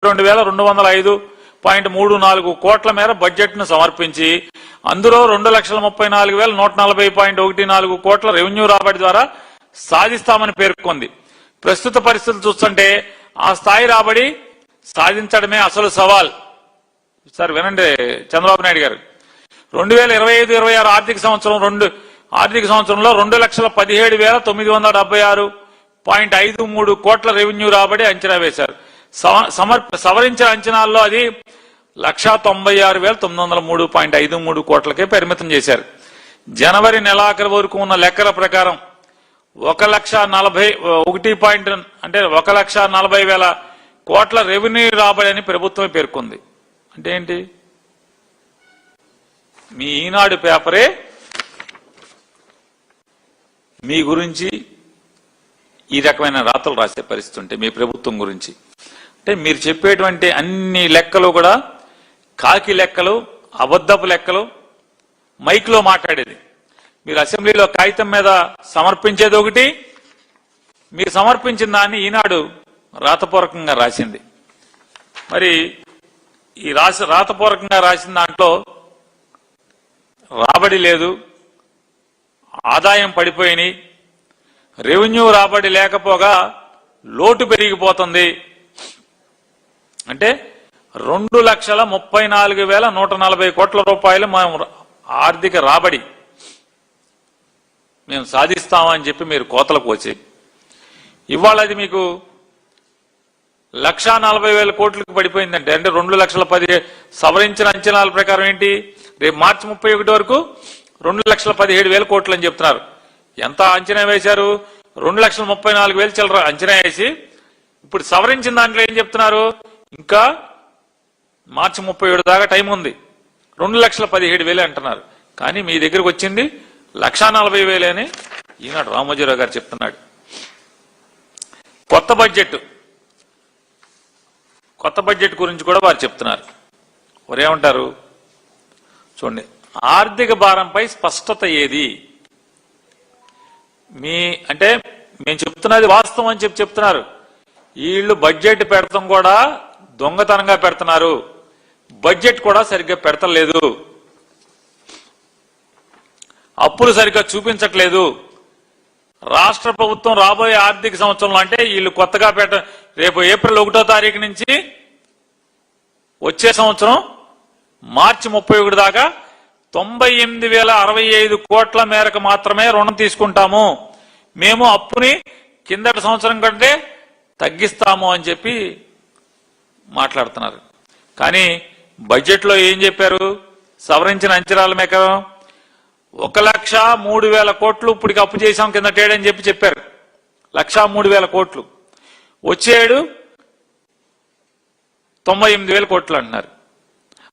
22,205.34 కోట్ల మేర బడ్జెట్ను సమర్పించి అందులో 2,34,140.14 కోట్ల రెవెన్యూ రాబడి ద్వారా సాధిస్తామని పేర్కొంది. ప్రస్తుత పరిస్థితులు చూస్తుంటే ఆ స్థాయి రాబడి సాధించడమే అసలు సవాల్. సార్ వినండి చంద్రబాబు నాయుడు గారు, 2025-26 ఆర్థిక సంవత్సరంలో 2,17,976.53 కోట్ల రెవెన్యూ రాబడి అంచనా వేశారు. సవరించిన అంచనాల్లో అది 1,96,903.53 కోట్లకే పరిమితం చేశారు. జనవరి నెలాఖరు వరకు ఉన్న లెక్కల ప్రకారం 1,40,000 కోట్ల రెవెన్యూ రాబడి అని ప్రభుత్వమే పేర్కొంది. అంటే ఏంటి? మీ ఈనాడు పేపరే మీ గురించి ఈ రకమైన రాతలు రాసే పరిస్థితి ఉంటే మీ ప్రభుత్వం గురించి, అంటే మీరు చెప్పేటువంటి అన్ని లెక్కలు కూడా కాకి లెక్కలు, అబద్ధపు లెక్కలు, మైక్లో మాట్లాడేది. మీరు అసెంబ్లీలో కాగితం మీద సమర్పించేది ఒకటి, మీరు సమర్పించిన దాన్ని ఈనాడు రాతపూర్వకంగా రాసింది. మరి ఈ రాతపూర్వకంగా రాసిన దాంట్లో రాబడి లేదు, ఆదాయం పడిపోయినాయి, రెవెన్యూ రాబడి లేకపోగా లోటు పెరిగిపోతుంది. అంటే 2,34,140 కోట్ల రూపాయలు మనం ఆర్థిక రాబడి మేము సాధిస్తామని చెప్పి మీరు కోతలకు వచ్చి ఇవాళ అది మీకు 1,40,000 కోట్లకు పడిపోయిందంటే, అంటే 2,10,000 సవరించిన అంచనాల ప్రకారం ఏంటి, రేపు మార్చి 31 వరకు 2,17,000 కోట్లు అని చెప్తున్నారు. ఎంత అంచనా వేశారు? 2,34,000 చిల్లర అంచనా వేసి ఇప్పుడు సవరించిన దాంట్లో ఏం చెప్తున్నారు, ఇంకా మార్చి 31 దాకా టైం ఉంది, 2,17,000 అంటున్నారు. కానీ మీ దగ్గరకు వచ్చింది 1,40,000 అని ఈనాడు రామోజీరావు గారు చెప్తున్నాడు. కొత్త బడ్జెట్ గురించి కూడా వారు చెప్తున్నారు. వారేమంటారు చూడండి, ఆర్థిక భారంపై స్పష్టత ఏది? అంటే మేము చెప్తున్నది వాస్తవం అని చెప్తున్నారు. వీళ్ళు బడ్జెట్ పెడతాం కూడా దొంగతనంగా పెడుతున్నారు, బడ్జెట్ కూడా సరిగ్గా పెడతలేదు, అప్పులు సరిగ్గా చూపించట్లేదు. రాష్ట్ర ప్రభుత్వం రాబోయే ఆర్థిక సంవత్సరంలో, అంటే వీళ్ళు కొత్తగా రేపు ఏప్రిల్ 1వ తారీఖు నుంచి వచ్చే సంవత్సరం మార్చి 31 దాకా 98,065 కోట్ల మేరకు మాత్రమే రుణం తీసుకుంటాము, మేము అప్పుని కిందటి సంవత్సరం కంటే తగ్గిస్తాము అని చెప్పి మాట్లాడుతున్నారు. కానీ బడ్జెట్లో ఏం చెప్పారు? సవరించిన అంచనాల మేరకు 1,03,000 కోట్లు ఇప్పటికి అప్పు చేశాం కిందటేడని చెప్పారు. 1,03,000 కోట్లు, వచ్చేడు 98,000 కోట్లు అంటున్నారు.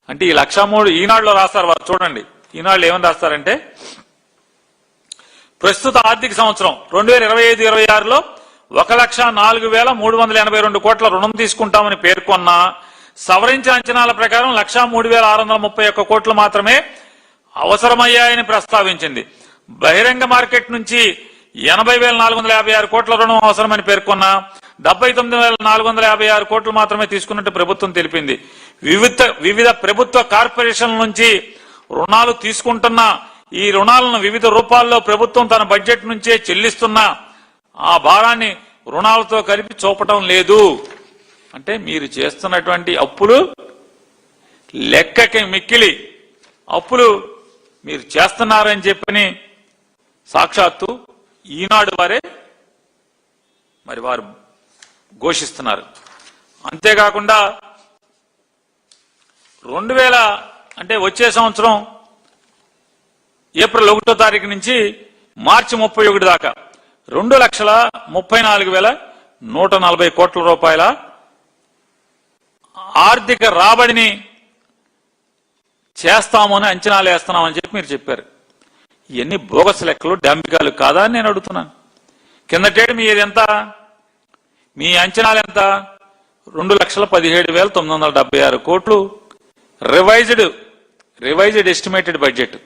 అంటే ఈ 1,03,000 ఈనాడులో రాస్తారు వారు. చూడండి ఈనాడులో ఏమని రాస్తారంటే, ప్రస్తుత ఆర్థిక సంవత్సరం 2025-26లో 1,04,382 కోట్ల రుణం తీసుకుంటామని పేర్కొన్న సవరించిన అంచనాల ప్రకారం 1,03,631 కోట్లు మాత్రమే అవసరమయ్యాయని ప్రస్తావించింది. బహిరంగ మార్కెట్ నుంచి 80,456 కోట్ల రుణం అవసరమని పేర్కొన్న 79,456 కోట్లు మాత్రమే తీసుకున్నట్టు ప్రభుత్వం తెలిపింది. వివిధ ప్రభుత్వ కార్పొరేషన్ల నుంచి రుణాలు తీసుకుంటున్న ఈ రుణాలను వివిధ రూపాల్లో ప్రభుత్వం తన బడ్జెట్ నుంచే చెల్లిస్తున్న ఆ భారాన్ని రుణాలతో కలిపి చూపటం లేదు. అంటే మీరు చేస్తున్నటువంటి అప్పులు లెక్కకి మిక్కిలి అప్పులు మీరు చేస్తున్నారని చెప్పని సాక్షాత్తు ఈనాడు వారే మరి వారు ఘోషిస్తున్నారు. అంతేకాకుండా 2000 అంటే వచ్చే సంవత్సరం ఏప్రిల్ 1వ తారీఖు నుంచి మార్చి 31 దాకా 2,34,140 కోట్ల రూపాయల ఆర్థిక రాబడిని చేస్తామని అంచనాలు వేస్తున్నామని చెప్పి మీరు చెప్పారు. ఇవన్నీ బోగస్ లెక్కలు, డాంబికాలు కాదా అని నేను అడుగుతున్నాను. కిందటేడు మీ అంచనాలు ఎంత? 2,17,976 కోట్లు రివైజ్డ్ ఎస్టిమేటెడ్ బడ్జెట్.